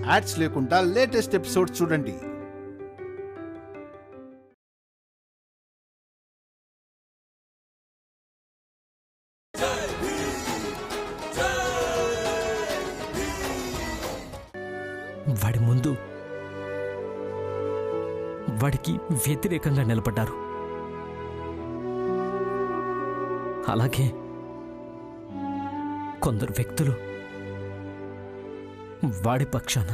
Ads లేకుండా latest episodes చూడండి. వాడి ముందు వాడికి వ్యతిరేకంగా నిలబడ్డారు. అలాగే కొందరు వ్యక్తులు వాడి పక్షాన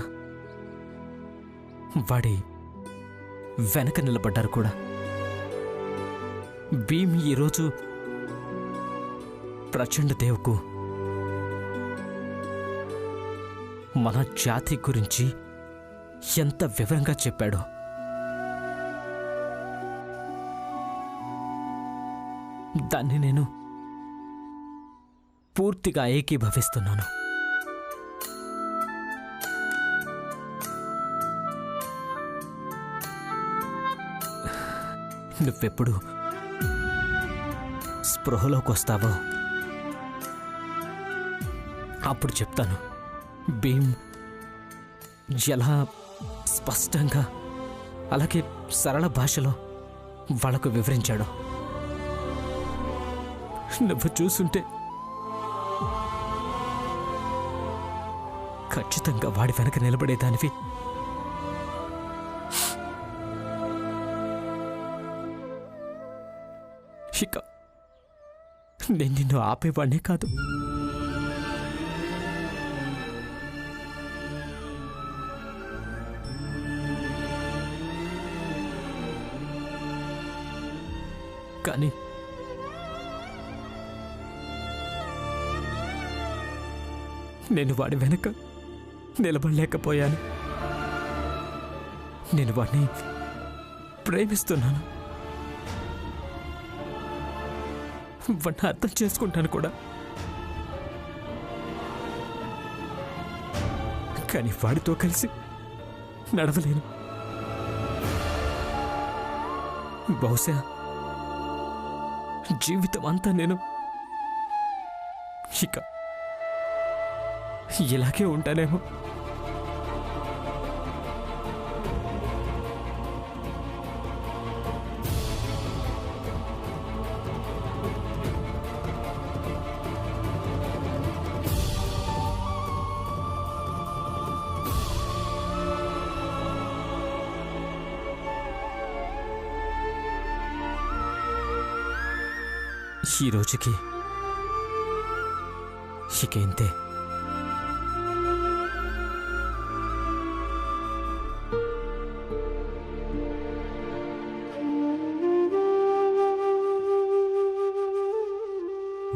వాడి వెనక నిలబడ్డారు కూడా. భీమ్ ఈరోజు ప్రచండ దేవ్కు మన జాతి గురించి ఎంత వివరంగా చెప్పాడో. దాన్ని నేను పూర్తిగా ఏకీభవిస్తున్నాను. నువ్వెప్పుడు స్పృహలోకి వస్తావో అప్పుడు చెప్తాను భీమ్ ఎలా స్పష్టంగా అలాగే సరళ భాషలో వాళ్ళకు వివరించాడు. నువ్వు చూసుంటే ఖచ్చితంగా వాడి వెనక నిలబడేదానివి. ఇక నేను నిన్ను ఆపేవాడినే కాదు. కానీ నేను వాడి వెనక నిలబడలేకపోయాను. నేను వాడిని ప్రేమిస్తున్నాను. వాడిని అర్థం చేసుకుంటాను కూడా. కానీ వాడితో కలిసి నడవలేను. బహుశా జీవితం అంతా నేను ఇక ఇలాగే ఉంటానేమో. ఈ రోజుకి ఇక ఇంతే.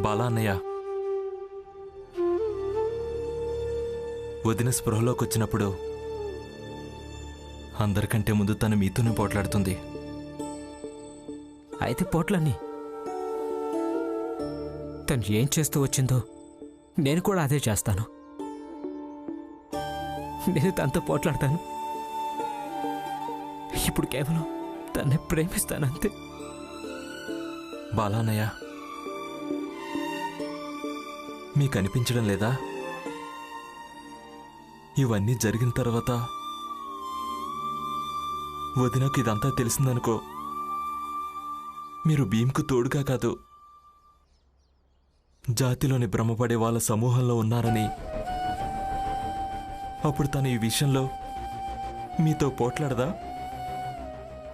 బాలా అన్నయ్య, వదిన స్పృహలోకి వచ్చినప్పుడు అందరికంటే ముందు తను మీతోనే పోట్లాడుతుంది. అయితే పోట్లన్నీ తను ఏం చేస్తూ వచ్చిందో నేను కూడా అదే చేస్తాను. నేను తనతో పోట్లాడతాను. ఇప్పుడు కేవలం తన్నే ప్రేమిస్తానంతే. బాలా అన్నయ్య, మీకు అనిపించడం లేదా ఇవన్నీ జరిగిన తర్వాత వదినకు ఇదంతా తెలిసిందనుకో, మీరు భీమ్కు తోడుగా కాదు జాతిలోని భ్రమపడే వాళ్ళ సమూహంలో ఉన్నారని, అప్పుడు తను ఈ విషయంలో మీతో పోట్లాడదా?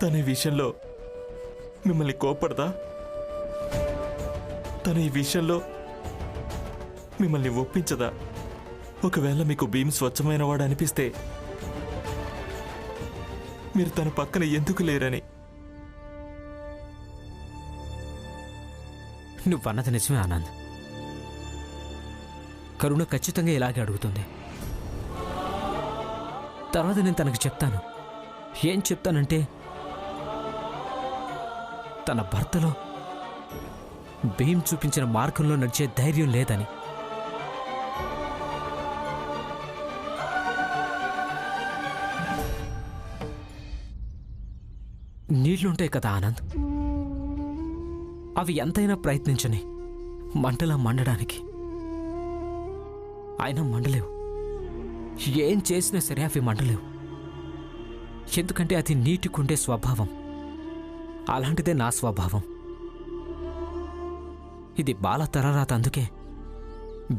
తన ఈ విషయంలో మిమ్మల్ని కోపడదా? తను ఈ విషయంలో మిమ్మల్ని ఒప్పించదా? ఒకవేళ మీకు భీమ్ స్వచ్ఛమైన వాడు అనిపిస్తే మీరు తన పక్కన ఎందుకు లేరని. నువ్వన్నది నిజమే ఆనంద్. కరుణ ఖచ్చితంగా ఇలాగే అడుగుతుంది. తర్వాత నేను తనకు చెప్తాను. ఏం చెప్తానంటే తన భర్తలో భీమ్ చూపించిన మార్గంలో నడిచే ధైర్యం లేదని. నీళ్లుంటాయి కదా ఆనంద్, అవి ఎంతైనా ప్రయత్నించని మంటలా మండడానికి. అయినా మండలేవు. ఏం చేసినా సరే అవి మండలేవు. ఎందుకంటే అది నీటికుండే స్వభావం. అలాంటిదే నా స్వభావం. ఇది బాల తరరాత. అందుకే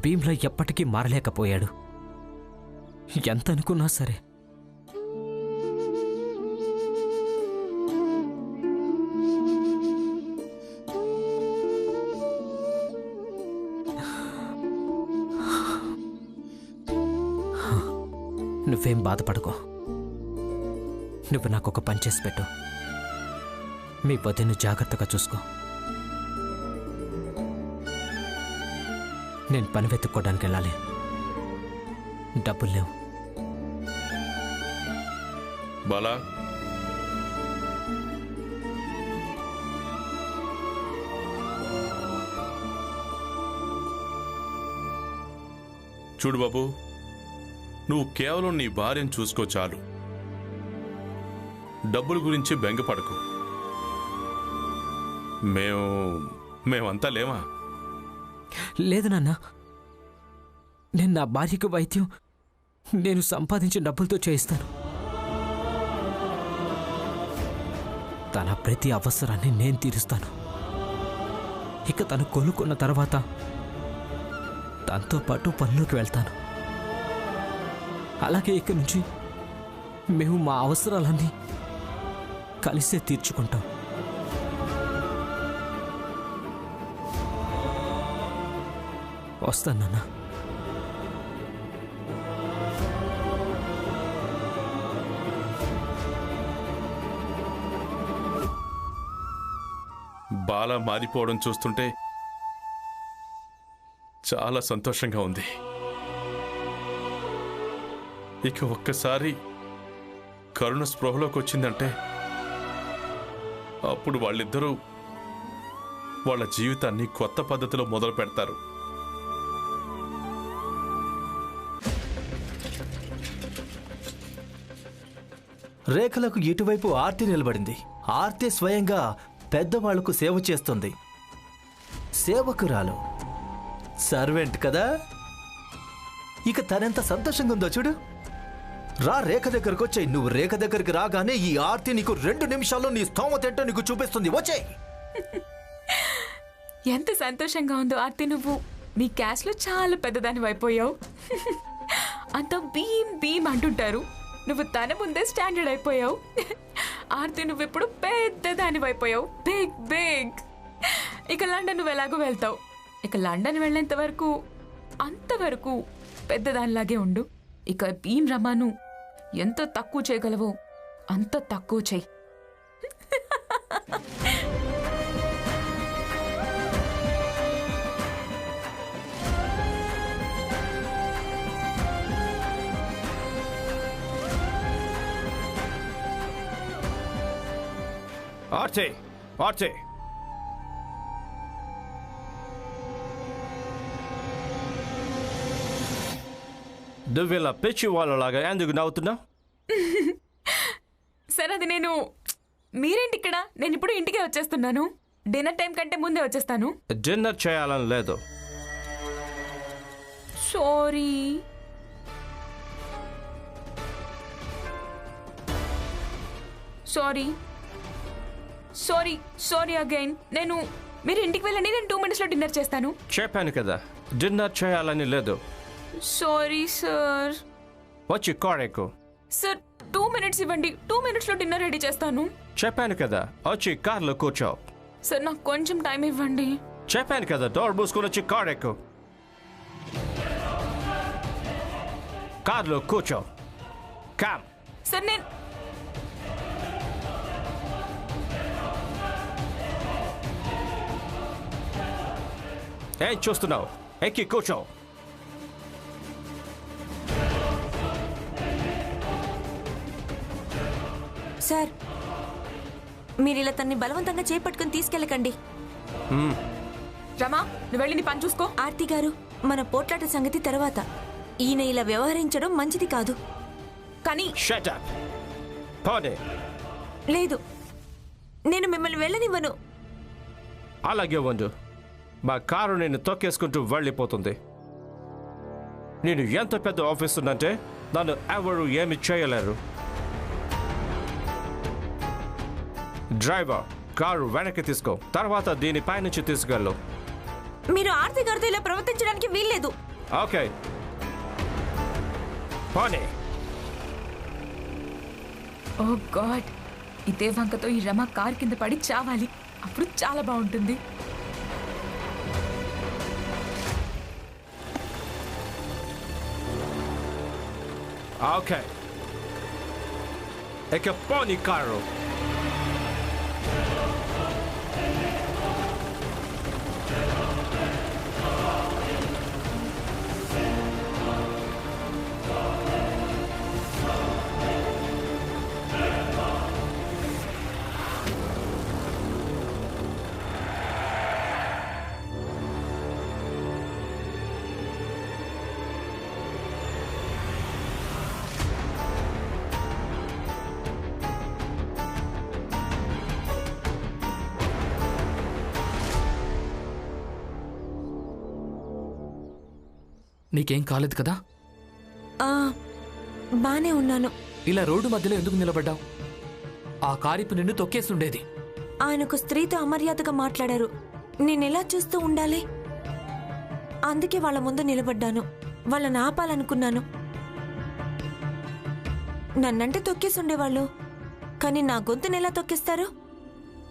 భీమ్లా ఎప్పటికీ మారలేకపోయాడు. ఎంత అనుకున్నా సరే. నువ్వేం బాధపడకో. నువ్వు నాకొక పని చేసి పెట్టు. మీ వదిను జాగ్రత్తగా చూసుకో. నేను పని వెతుక్కోవడానికి వెళ్ళాలి. డబ్బులు లేవు. బాలా, చూడు బాబు, నువ్వు కేవలం నీ భార్యను చూసుకో చాలు. డబ్బుల గురించి బెంగపడకు. మేమంతా లేవా? లేదు నాన్న, నేను నా భార్యకు వైద్యం నేను సంపాదించిన డబ్బులతో చేయిస్తాను. తన ప్రతి అవసరాన్ని నేను తీరుస్తాను. ఇక తను కొనుక్కున్న తర్వాత తనతో పాటు పనిలోకి వెళ్తాను. అలాగే ఇక నుంచి మేము మా అవసరాలన్నీ కలిసే తీర్చుకుంటాం. వస్తాను నాన్న. బాలా మారిపోవడం చూస్తుంటే చాలా సంతోషంగా ఉంది. ఇక ఒక్కసారి కరుణ స్పృహలోకి వచ్చిందంటే అప్పుడు వాళ్ళిద్దరూ వాళ్ళ జీవితాన్ని కొత్త పద్ధతిలో మొదలు పెడతారు. రేఖలకు ఇటువైపు ఆర్తి నిలబడింది. ఆర్తి స్వయంగా పెద్దవాళ్లకు సేవ చేస్తుంది. సేవకురాలు, సర్వెంట్ కదా. ఇక తనెంత సంతోషంగా ఉందో చూడు. రా, రేఖ దగ్గరకు వచ్చాయి. నువ్వు రేఖ దగ్గరికి రాగానే ఈ ఆర్తి నీకు 2 నిమిషాల్లో నీ స్తోమత ఏంటో నీకు చూపిస్తుంది. వచ్చాయి. ఎంత సంతోషంగా ఉందో ఆర్తి. నువ్వు నీ క్యాష్ లో చాలా పెద్దదాని అయిపోయావు. అంత భీమ్ భీమ్ అంటుంటారు. నువ్వు తన ముందే స్టాండర్డ్ అయిపోయావు. ఆర్తి, నువ్వు ఇప్పుడు పెద్దదాని అయిపోయావు. Big big. ఇక లండన్ నువ్వు ఎలాగో వెళ్తావు. ఇక లండన్ వెళ్ళేంత వరకు అంతవరకు పెద్దదానిలాగే ఉండు. ఇక భీమ్ రమాను ఎంత తక్కువ చేయగలవో అంత తక్కువ చేయి. ఆర్చే, ఆర్చే, నువ్వేలా పిచ్చి వాళ్ళలాగా ఎందుకు నవ్వుతున్నావు? సరే, అది నేను. మీరేంటి ఇక్కడ? నేను ఇప్పుడు ఇంటికే వచ్చేస్తున్నాను. డిన్నర్ టైం కంటే ముందే వచ్చేస్తాను. డిన్నర్ చేయాలని లేదు. Sorry. Sorry sorry sorry again. మీరు ఇంటికి వెళ్ళండి. నేను 2 minutes లో డిన్నర్ చేస్తాను. చెప్పాను కదా, డిన్నర్ చేయాలని లేదు. Sorry sir. వచ్చి కార్ ఎక్కు. సార్, 2 minutes ఇవ్వండి. 2 minutes లో డిన్నర్ రెడీ చేస్తాను. చెప్పాను కదా, వచ్చి కార్లో కూర్చో. సార్, నాకు కొంచెం టైం ఇవ్వండి. చెప్పాను కదా, డోర్ మూసుకుని వచ్చి కార్ ఎక్కు. కార్లో కూర్చో. కామ్. సార్, నేను ఏం చూస్తున్నావు? ఎక్కి కూర్చో. సార్, మీరు ఇలా తన్ని బలవంతంగా చేపట్టుకుని తీసుకెళ్ళకండి. రమా, నువ్వు వెళ్ళి నీ పని చూసుకో. ఆర్తి గారు, మన పోట్లాట సంగతి తర్వాత. ఈయన ఇలా వ్యవహరించడం మంచిది కాదు. కానీ Shut up. పోనీ. లేదు, నేను మిమ్మల్ని వెళ్ళనివ్వను. అలాగే ఉండు. మా కారు నేను తొక్కేసుకుంటూ వెళ్ళిపోతుంది. నేను ఎంత పెద్ద ఆఫీస్ ఉందంటే నన్ను ఎవరు ఏమి చేయలేరు. డ్రైవర్, కారు వెనక్కి తీసుకో. తర్వాత దీనిపై నుంచి తీసుకెళ్ళు. మీరు ఆర్తి గారితో ఇలా ప్రవర్తించడానికి వీల్లేదు. ఓకే, పోనీ. ఓ గాడ్, ఇదే వంకతో ఈ రమ కార్ కింద పడి చావాలి. అప్పుడు చాలా బాగుంటుంది. ఓకే, ఇక పోనీ కారు. నీకేం కాలేదు కదా? బానే ఉన్నాను. ఇలా రోడ్డు మధ్యలో ఎందుకు నిలబడ్డావు? ఆ కారిపు నిన్ను తొక్కేస్తుండేది. ఆయనకు స్త్రీతో అమర్యాదగా మాట్లాడారు. నేనెలా చూస్తూ ఉండాలి? అందుకే వాళ్ళ ముందు నిలబడ్డాను. వాళ్ళని ఆపాలనుకున్నాను. నన్నంటే తొక్కేసుండేవాళ్ళు, కానీ నా గొంతుని ఎలా తొక్కేస్తారు?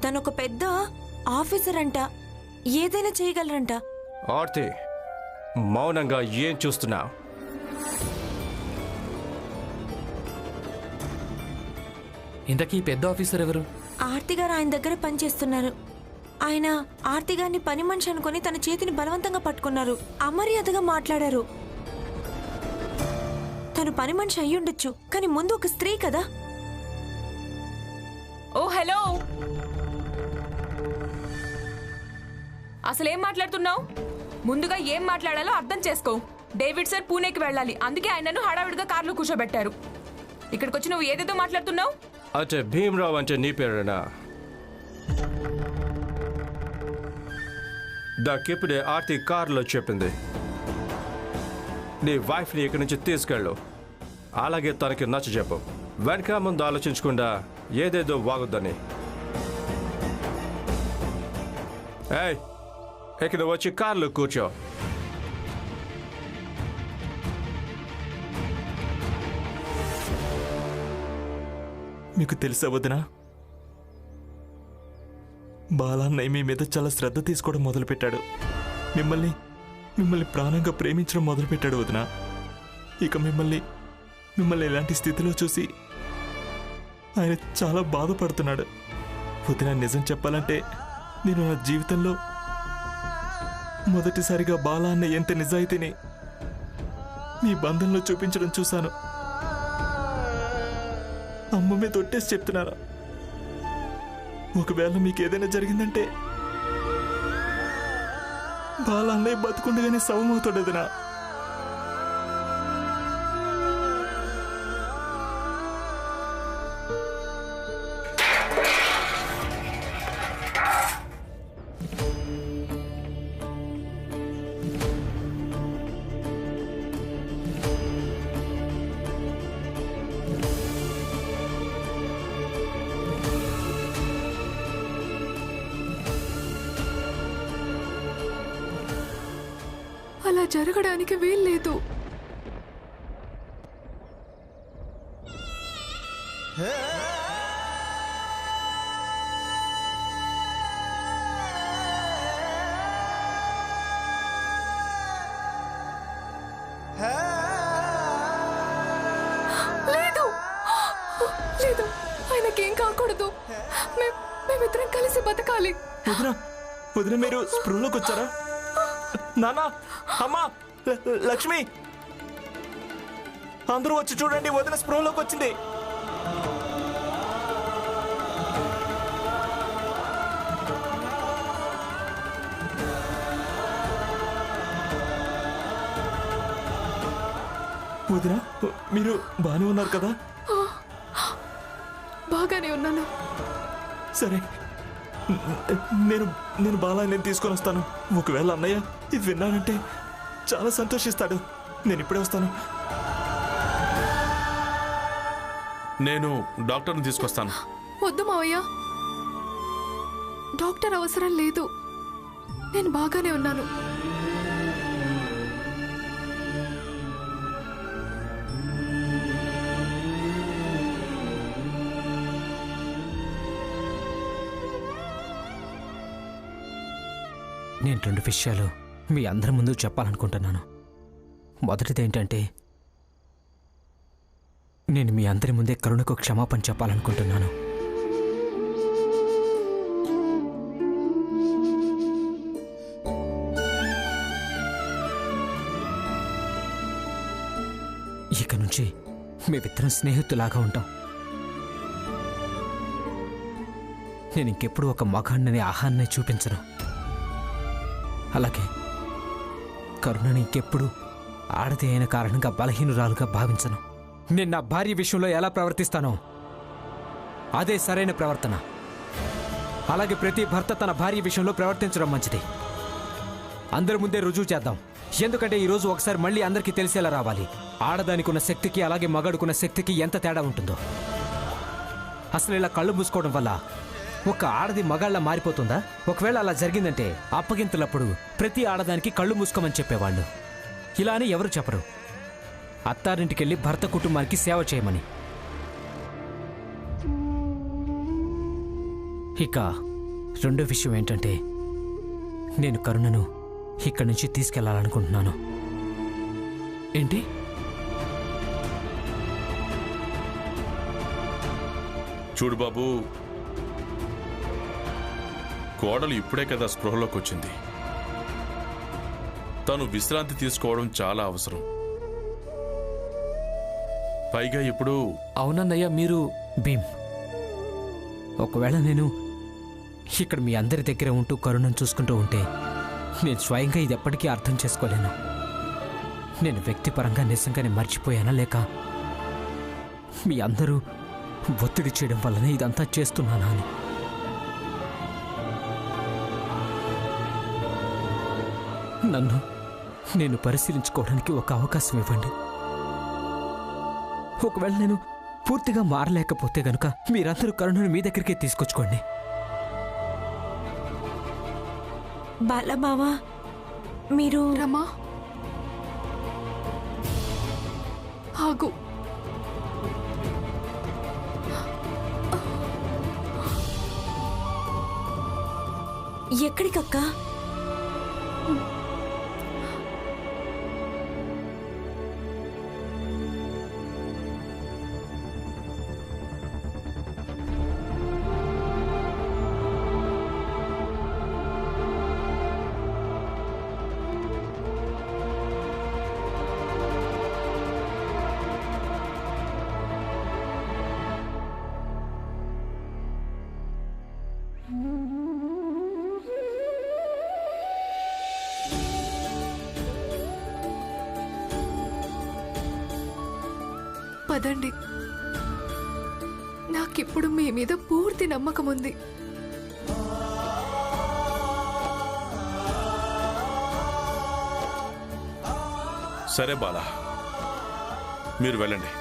తనొక పెద్ద ఆఫీసర్ అంట, ఏదైనా చేయగలరంట. ఆర్తి, మౌనంగా ఏం చూస్తున్నావు? ఇంతకీ పెద్ద ఆఫీసర్ ఎవరు? ఆర్తి గారు ఆయన దగ్గర పనిచేస్తున్నారు. ఆయన ఆర్తి గారిని పని మనిషి అనుకుని తన చేతిని బలవంతంగా పట్టుకున్నారు. అమర్యాదగా మాట్లాడారు. తను పని మనిషి అయ్యుండొచ్చు, కానీ ముందు ఒక స్త్రీ కదా. ఓ హలో, అసలేం మాట్లాడుతున్నావు? ముందుగా ఏం మాట్లాడాలో అర్థం చేసుకో. డేవిడ్ సార్ పూణేకి వెళ్ళాలి, అందుకే ఆయనను హడావిడిగా కార్లో కూర్చోబెట్టారు. ఇక్కడికి వచ్చి నువ్వు ఏదేదో మాట్లాడుతున్నావు. అంటే భీమరావు అంటే నీ పేరేనా? దాకిప్పుడే ఆర్తి కారులో చెప్పింది, నీ వైఫ్ని ఇక్కడి నుంచి తీసుకెళ్ళు. అలాగే తనకి నచ్చ చెప్పు. వెనక ముందు ఆలోచించకుండా ఏదేదో వాగుద్దని. ఏయ్, ఇక్కడ వచ్చి కార్లో కూర్చో. మీకు తెలుసా వదినా, బాలాన్నయ్య మీ మీద చాలా శ్రద్ధ తీసుకోవడం మొదలుపెట్టాడు. మిమ్మల్ని ప్రాణంగా ప్రేమించడం మొదలుపెట్టాడు వదినా. ఇక మిమ్మల్ని ఇలాంటి స్థితిలో చూసి ఆయన చాలా బాధపడుతున్నాడు. వదినా, నిజం చెప్పాలంటే నేను నా జీవితంలో మొదటిసారిగా బాలా అన్న ఎంత నిజాయితీని మీ బంధంలో చూపించడం చూశాను. అమ్మ మీద ఒట్టేసి చెప్తున్నారా, ఒకవేళ మీకు ఏదైనా జరిగిందంటే బాలా అన్నయ్య బతుకుండగానే శవమవుతాడు వదినా. అలా జరగడానికి వీల్లేదు. లేదు లేదు, ఆయనకేం కాకూడదు. మేమిద్దరం కలిసి బతకాలి. వదిన మీరు స్పృహలోకి వచ్చారా? నానా, అమ్మా, లక్ష్మి, అందరూ వచ్చి చూడండి, వదిన స్పృహలోకి వచ్చింది. వదిన, మీరు బాగానే ఉన్నారు కదా? బాగానే ఉన్నాను. సరే, నేను బాలా నేను తీసుకొని వస్తాను. ఒకవేళ అన్నయ్య ఇది విన్నానంటే చాలా సంతోషిస్తాడు. నేను ఇప్పుడే వస్తాను. నేను డాక్టర్ని తీసుకొస్తాను. వద్దు మావయ్య, డాక్టర్ అవసరం లేదు. నేను బాగానే ఉన్నాను. నేను 2 విషయాలు మీ అందరి ముందు చెప్పాలనుకుంటున్నాను. మొదటిది ఏంటంటే, నేను మీ అందరి ముందే కరుణకు క్షమాపణ చెప్పాలనుకుంటున్నాను. ఇక నుంచి మేమిద్దరం స్నేహితులాగా ఉంటాం. నేను ఇంకెప్పుడు ఒక మగాడిని ఆహాన్ని చూపించను. అలాగే కరుణని ఇంకెప్పుడు ఆడది అయిన కారణంగా బలహీనురాలుగా భావించను. నేను నా భార్య విషయంలో ఎలా ప్రవర్తిస్తానో అదే సరైన ప్రవర్తన. అలాగే ప్రతి భర్త తన భార్య విషయంలో ప్రవర్తించడం మంచిది. అందరి ముందే రుజువు చేద్దాం. ఎందుకంటే ఈరోజు ఒకసారి మళ్ళీ అందరికీ తెలిసేలా రావాలి. ఆడదానికి ఉన్న శక్తికి అలాగే మగాడుకున్న శక్తికి ఎంత తేడా ఉంటుందో. అసలు ఇలా కళ్ళు మూసుకోవడం వల్ల ఒక ఆడది మగాళ్ళ మారిపోతుందా? ఒకవేళ అలా జరిగిందంటే అప్పగింతలప్పుడు ప్రతి ఆడదానికి కళ్ళు మూసుకోమని చెప్పేవాళ్ళు. ఇలా అని ఎవరు చెప్పరు. అత్తారింటికెళ్ళి భర్త కుటుంబానికి సేవ చేయమని. ఇక రెండో విషయం ఏంటంటే, నేను కరుణను ఇక్కడి నుంచి తీసుకెళ్లాలనుకుంటున్నాను. ఏంటి? చూడు బాబు, కోడలు ఇప్పుడే కదా స్పృహలోకి వచ్చింది. తను విశ్రాంతి తీసుకోవడం చాలా అవసరం. పైగా ఇప్పుడు అవునన్నయ్య, మీరు భీమ్, ఒకవేళ నేను ఇక్కడ మీ అందరి దగ్గర ఉంటూ కరుణను చూసుకుంటూ ఉంటే నేను స్వయంగా ఇది ఎప్పటికీ అర్థం చేసుకోలేను. నేను వ్యక్తిపరంగా నిజంగానే మర్చిపోయానా, లేక మీ అందరూ ఒత్తిడి చేయడం వల్లనే ఇదంతా చేస్తున్నానా అని. నన్ను నేను పరిశీలించుకోవడానికి ఒక అవకాశం ఇవ్వండి. ఒకవేళ నేను పూర్తిగా మారలేకపోతే గనుక మీరందరూ కరుణను మీ దగ్గరికే తీసుకొచ్చుకోండి. బాలబావా, మీరు రమా, ఆగు. ఎక్కడికక్కా? పదండి, నాకిప్పుడు మీ మీద పూర్తి నమ్మకం ఉంది. సరే బాలా, మీరు వెళ్ళండి.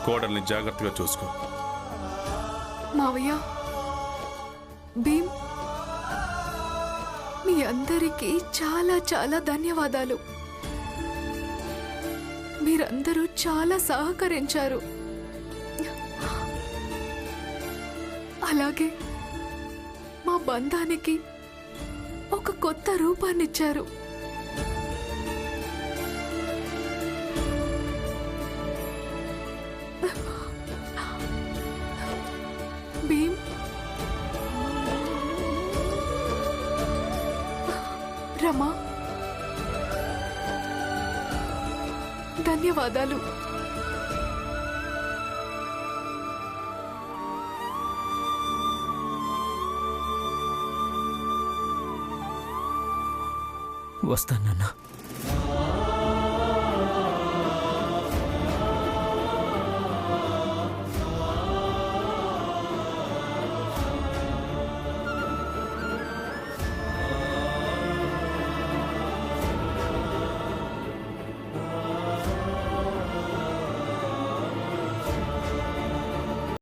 కోడల్ని జాగ్రత్తగా చూసుకో. మావయ్య, భీమ్, మీ అందరికీ చాలా చాలా ధన్యవాదాలు. మీరందరూ చాలా సహకరించారు. అలాగే మా బంధానికి ఒక కొత్త రూపాన్నిచ్చారు. భీమ్, రమా, ధన్యవాదాలు. వస్తాను నాన్న.